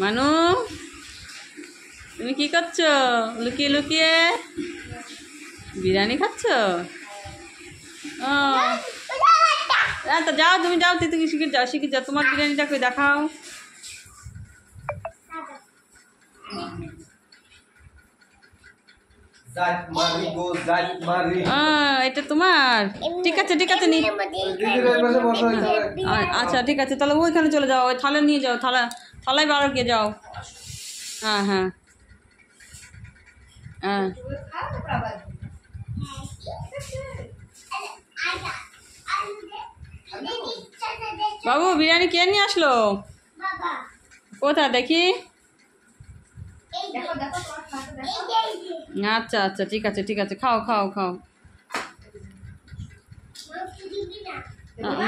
মানু, তুমি কি করছো? লুকিয়ে লুকিয়ে বিরিয়ানি খাচ্ছ? ও তো যাও, তুমি যাও, তুমি শিখে যাও, শিখে যাও। তোমার বিরিয়ানিটা কই দেখাও। এটা তোমার? ঠিক আছে ঠিক আছে, আচ্ছা ঠিক আছে, তাহলে ওইখানে চলে যাও, ওই থালা নিয়ে যাও, থালায় বারো গিয়ে যাও। হ্যাঁ হ্যাঁ হ্যাঁ। বাবু বিরিয়ানি কে নিয়ে আসলো? কোথায় দেখি? আচ্ছা আচ্ছা ঠিক আছে ঠিক আছে, খাও খাও খাও।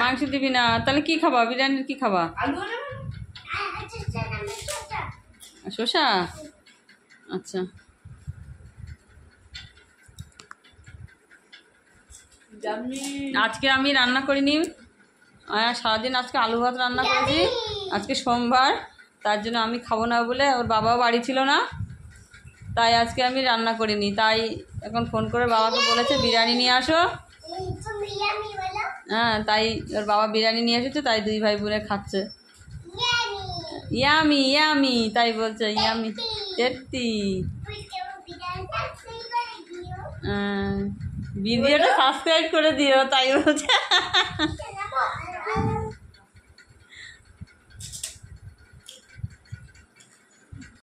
মাংস দিবি না? তাহলে কি খাবা? বিরিয়ানির কি খাবা? শসা? আচ্ছা। আজকে আমি রান্না করিনি, সারাদিন আজকে আলু ভাত রান্না করেছি। আজকে সোমবার, তার জন্য আমি খাবো না বলে, ওর বাবাও বাড়ি ছিল না, তাই আজকে আমি রান্না করিনি। তাই এখন ফোন করে বাবাকে বলেছে বিরিয়ানি নিয়ে আসো। হ্যাঁ, তাই ওর বাবা বিরিয়ানি নিয়ে এসেছে, তাই দুই ভাই বোনে খাচ্ছে। ইয়ামি ইয়ামি তাই বলছে, ইয়ামি টেস্টি। ভিডিওটা সাবস্ক্রাইব করে দিও তাই বলছে।